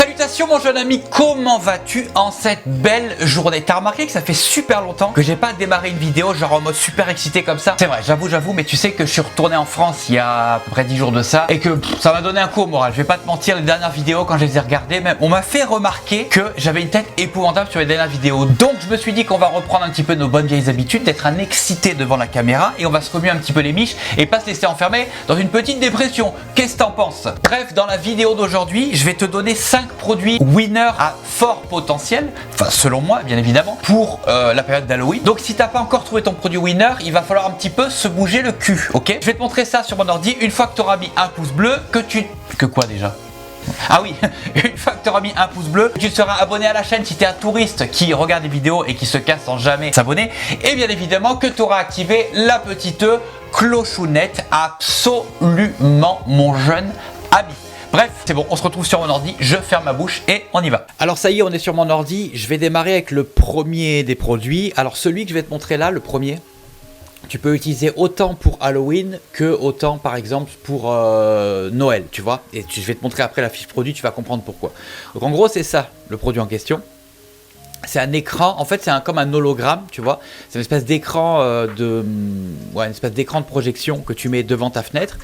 Salutations mon jeune ami, comment vas-tu en cette belle journée? T'as remarqué que ça fait super longtemps que j'ai pas démarré une vidéo genre en mode super excité comme ça? C'est vrai, j'avoue, mais tu sais que je suis retourné en France il y a à peu près 10 jours de ça et que ça m'a donné un coup au moral. Je vais pas te mentir, les dernières vidéos quand je les ai regardées, même on m'a fait remarquer que j'avais une tête épouvantable sur les dernières vidéos. Donc je me suis dit qu'on va reprendre un petit peu nos bonnes vieilles habitudes, d'être un excité devant la caméra et on va se remuer un petit peu les miches et pas se laisser enfermer dans une petite dépression. Qu'est-ce que t'en penses? Bref, dans la vidéo d'aujourd'hui, je vais te donner 5 produits winners à fort potentiel, enfin selon moi bien évidemment, pour la période d'Halloween. Donc si t'as pas encore trouvé ton produit winner, il va falloir un petit peu se bouger le cul, ok? Je vais te montrer ça sur mon ordi une fois que tu auras mis un pouce bleu, que quoi déjà? Ah oui, une fois que tu auras mis un pouce bleu, tu seras abonné à la chaîne si tu es un touriste qui regarde des vidéos et qui se casse sans jamais s'abonner. Et bien évidemment que tu auras activé la petite clochounette, absolument mon jeune ami. Bref, c'est bon, on se retrouve sur mon ordi, je ferme ma bouche et on y va. Alors ça y est, on est sur mon ordi, je vais démarrer avec le premier des produits. Alors celui que je vais te montrer là, le premier, tu peux l'utiliser autant pour Halloween que autant par exemple pour Noël, tu vois. Et je vais te montrer après la fiche produit, tu vas comprendre pourquoi. Donc en gros c'est ça, le produit en question. C'est un écran, en fait c'est comme un hologramme, tu vois. C'est une espèce d'écran de projection que tu mets devant ta fenêtre.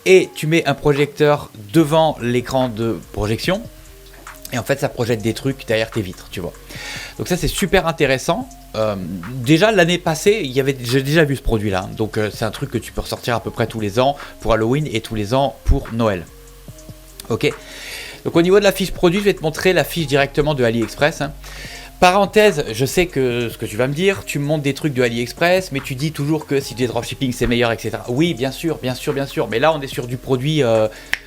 Et tu mets un projecteur devant l'écran de projection. Et en fait ça projette des trucs derrière tes vitres, tu vois. Donc ça c'est super intéressant. Déjà l'année passée, j'ai déjà vu ce produit là. Donc c'est un truc que tu peux ressortir à peu près tous les ans pour Halloween et tous les ans pour Noël. Ok. Donc au niveau de la fiche produit, je vais te montrer la fiche directement de AliExpress. Parenthèse, je sais que ce que tu vas me dire, tu me montres des trucs de AliExpress, mais tu dis toujours que si du dropshipping c'est meilleur, etc. Oui, bien sûr, mais là on est sur du produit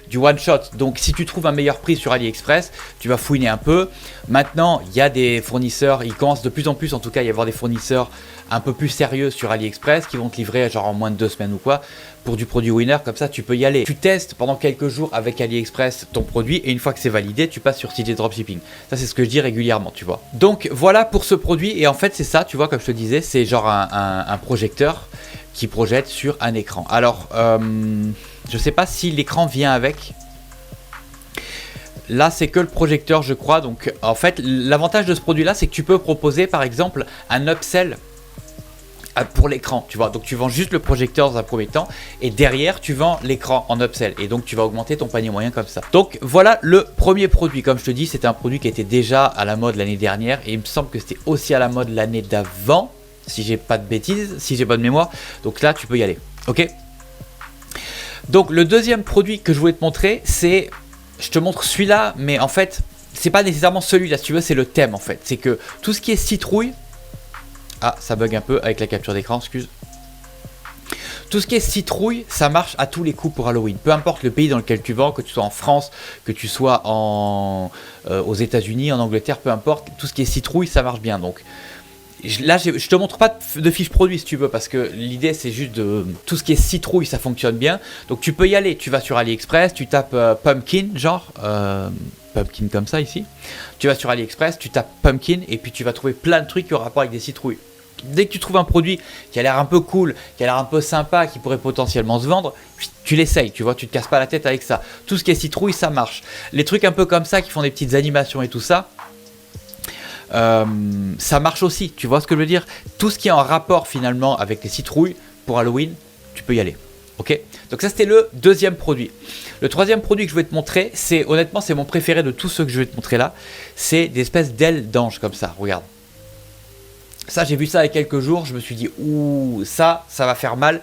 du one shot. Donc si tu trouves un meilleur prix sur AliExpress, tu vas fouiner un peu. Maintenant, il y a des fournisseurs, il commence de plus en plus en tout cas à y avoir des fournisseurs un peu plus sérieux sur AliExpress qui vont te livrer genre en moins de 2 semaines ou quoi pour du produit winner, comme ça tu peux y aller. Tu testes pendant quelques jours avec AliExpress ton produit et une fois que c'est validé, tu passes sur CJ Dropshipping. Ça c'est ce que je dis régulièrement, tu vois. Donc voilà pour ce produit et en fait c'est ça, tu vois, comme je te disais, c'est genre un projecteur qui projette sur un écran. Alors je sais pas si l'écran vient avec. Là c'est que le projecteur je crois, donc en fait l'avantage de ce produit là c'est que tu peux proposer par exemple un upsell pour l'écran, tu vois. Donc tu vends juste le projecteur dans un premier temps et derrière tu vends l'écran en upsell et donc tu vas augmenter ton panier moyen comme ça. Donc voilà le premier produit. Comme je te dis, c'était un produit qui était déjà à la mode l'année dernière et il me semble que c'était aussi à la mode l'année d'avant, si j'ai pas de bêtises, si j'ai bonne mémoire. Donc là tu peux y aller, ok. Donc le deuxième produit que je voulais te montrer, c'est, je te montre celui-là, mais en fait c'est pas nécessairement celui-là, si tu veux, c'est le thème en fait. C'est que tout ce qui est citrouille. Ah, ça bug un peu avec la capture d'écran, excuse. Tout ce qui est citrouille, ça marche à tous les coups pour Halloween. Peu importe le pays dans lequel tu vends, que tu sois en France, que tu sois aux États-Unis, en Angleterre, peu importe. Tout ce qui est citrouille, ça marche bien. Donc là, je te montre pas de fiche produit si tu veux, parce que l'idée c'est juste de tout ce qui est citrouille, ça fonctionne bien. Donc tu peux y aller. Tu vas sur AliExpress, tu tapes pumpkin, genre. Pumpkin comme ça ici. Tu vas sur AliExpress, tu tapes pumpkin et puis tu vas trouver plein de trucs qui ont rapport avec des citrouilles. Dès que tu trouves un produit qui a l'air un peu cool, qui a l'air un peu sympa, qui pourrait potentiellement se vendre, tu l'essayes, tu vois, tu te casses pas la tête avec ça. Tout ce qui est citrouille, ça marche. Les trucs un peu comme ça qui font des petites animations et tout ça, ça marche aussi, tu vois ce que je veux dire. Tout ce qui est en rapport finalement avec les citrouilles pour Halloween, tu peux y aller. Ok, donc ça c'était le deuxième produit. Le troisième produit que je vais te montrer, c'est honnêtement c'est mon préféré de tous ceux que je vais te montrer là. C'est des espèces d'ailes d'ange comme ça, regarde. Ça j'ai vu ça il y a quelques jours, je me suis dit ouh ça va faire mal.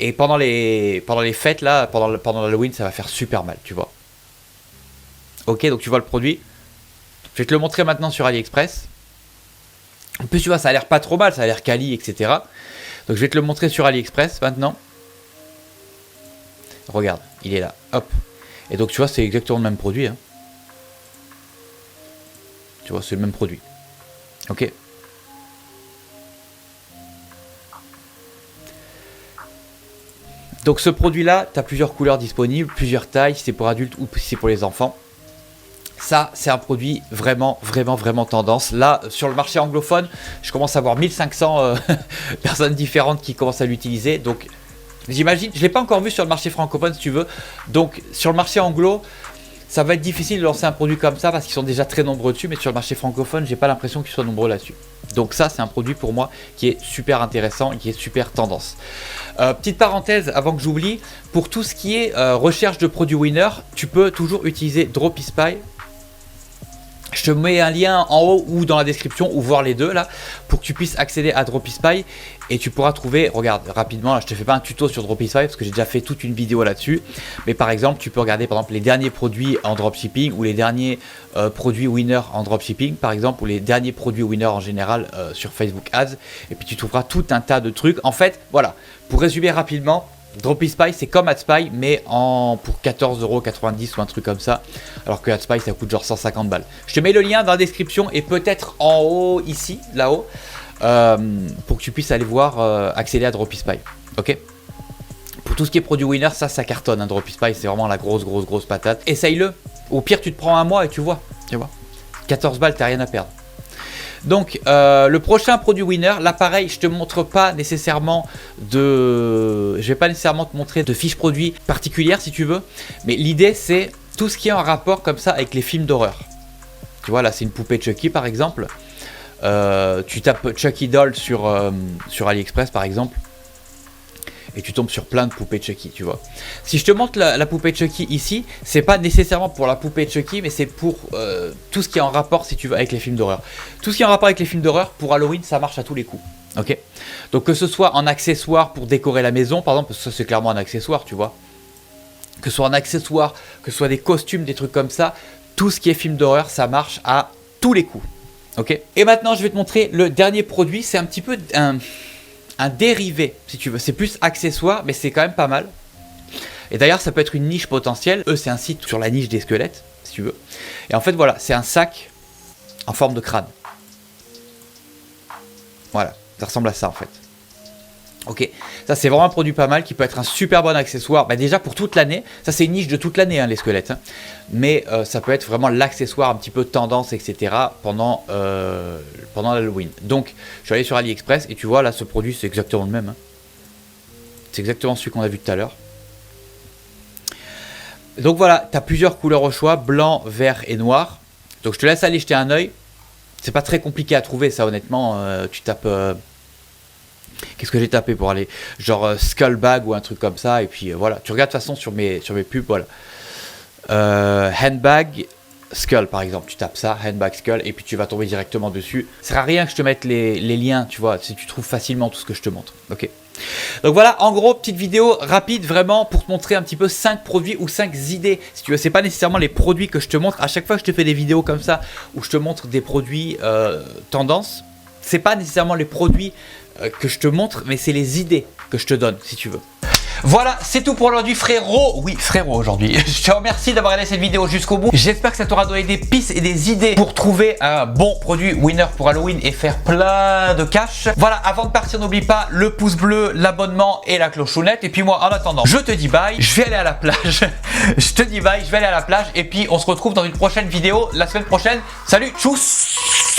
Et pendant les fêtes là, pendant l'Halloween ça va faire super mal, tu vois. Ok, donc tu vois le produit. Je vais te le montrer maintenant sur AliExpress. En plus tu vois ça a l'air pas trop mal, ça a l'air quali, etc. Donc je vais te le montrer sur AliExpress maintenant. Regarde, il est là, hop. Et donc tu vois, c'est exactement le même produit. Hein. Tu vois, c'est le même produit. Ok. Donc ce produit-là, tu as plusieurs couleurs disponibles, plusieurs tailles, si c'est pour adultes ou si c'est pour les enfants. Ça, c'est un produit vraiment tendance. Là, sur le marché anglophone, je commence à voir 1500 personnes différentes qui commencent à l'utiliser. Donc j'imagine, je ne l'ai pas encore vu sur le marché francophone si tu veux. Donc sur le marché anglo, ça va être difficile de lancer un produit comme ça parce qu'ils sont déjà très nombreux dessus, mais sur le marché francophone, j'ai pas l'impression qu'ils soient nombreux là-dessus. Donc ça, c'est un produit pour moi qui est super intéressant et qui est super tendance. Petite parenthèse avant que j'oublie, pour tout ce qui est recherche de produits winner, tu peux toujours utiliser Dropispy. Je te mets un lien en haut ou dans la description ou voir les deux là pour que tu puisses accéder à Dropispy et tu pourras trouver, regarde rapidement, là, je te fais pas un tuto sur Dropispy parce que j'ai déjà fait toute une vidéo là-dessus, mais par exemple tu peux regarder par exemple les derniers produits en dropshipping ou les derniers produits winner en dropshipping par exemple ou les derniers produits winner en général sur Facebook Ads et puis tu trouveras tout un tas de trucs. En fait voilà, pour résumer rapidement, Dropispy c'est comme AdSpy mais pour 14,90 € ou un truc comme ça, alors que AdSpy ça coûte genre 150 balles. Je te mets le lien dans la description et peut-être en haut ici, là-haut, pour que tu puisses aller voir accéder à Dropispy. Ok. Pour tout ce qui est produit winner, ça cartonne. Hein, Dropispy c'est vraiment la grosse patate. Essaye-le. Au pire tu te prends un mois et tu vois. 14 balles, t'as rien à perdre. Donc le prochain produit winner, là pareil, je te montre pas nécessairement je vais pas nécessairement te montrer de fiches produits particulières si tu veux, mais l'idée c'est tout ce qui est en rapport comme ça avec les films d'horreur. Tu vois là c'est une poupée Chucky par exemple, tu tapes Chucky Doll sur AliExpress par exemple, et tu tombes sur plein de poupées Chucky, tu vois. Si je te montre la poupée Chucky ici, c'est pas nécessairement pour la poupée Chucky, mais c'est pour tout ce qui est en rapport, si tu veux, avec les films d'horreur. Tout ce qui est en rapport avec les films d'horreur, pour Halloween, ça marche à tous les coups. Ok. Donc que ce soit en accessoire pour décorer la maison, par exemple, parce que ça c'est clairement un accessoire, tu vois. Que ce soit en accessoire, que ce soit des costumes, des trucs comme ça, tout ce qui est film d'horreur, ça marche à tous les coups. Ok. Et maintenant, je vais te montrer le dernier produit. C'est un petit peu un dérivé si tu veux, c'est plus accessoire mais c'est quand même pas mal et d'ailleurs ça peut être une niche potentielle. C'est un site sur la niche des squelettes si tu veux, et en fait voilà c'est un sac en forme de crâne, voilà ça ressemble à ça en fait. Ok, ça c'est vraiment un produit pas mal qui peut être un super bon accessoire, déjà pour toute l'année. Ça c'est une niche de toute l'année hein, les squelettes hein. Mais ça peut être vraiment l'accessoire un petit peu tendance etc pendant l'Halloween. Donc je suis allé sur AliExpress et tu vois là ce produit c'est exactement le même hein. C'est exactement celui qu'on a vu tout à l'heure. Donc voilà, tu as plusieurs couleurs au choix, blanc, vert et noir. Donc je te laisse aller jeter un oeil. C'est pas très compliqué à trouver ça honnêtement, tu tapes qu'est-ce que j'ai tapé pour aller genre skull bag ou un truc comme ça et puis voilà, tu regardes de toute façon sur mes pubs, voilà. Handbag skull par exemple, tu tapes ça, handbag skull et puis tu vas tomber directement dessus. Ça sert à rien que je te mette les liens, tu vois, si tu trouves facilement tout ce que je te montre. Ok. Donc voilà, en gros, petite vidéo rapide vraiment pour te montrer un petit peu 5 produits ou 5 idées. Si tu veux, c'est pas nécessairement les produits que je te montre. À chaque fois que je te fais des vidéos comme ça où je te montre des produits tendance, c'est pas nécessairement les produits que je te montre, mais c'est les idées que je te donne si tu veux. Voilà, c'est tout pour aujourd'hui frérot. Oui frérot aujourd'hui. Je te remercie d'avoir regardé cette vidéo jusqu'au bout. J'espère que ça t'aura donné des pistes et des idées pour trouver un bon produit winner pour Halloween et faire plein de cash. Voilà, avant de partir, n'oublie pas le pouce bleu, l'abonnement et la clochonnette. Et puis moi, en attendant, je te dis bye. Je vais aller à la plage. Je te dis bye, je vais aller à la plage. Et puis on se retrouve dans une prochaine vidéo la semaine prochaine. Salut, tchuss.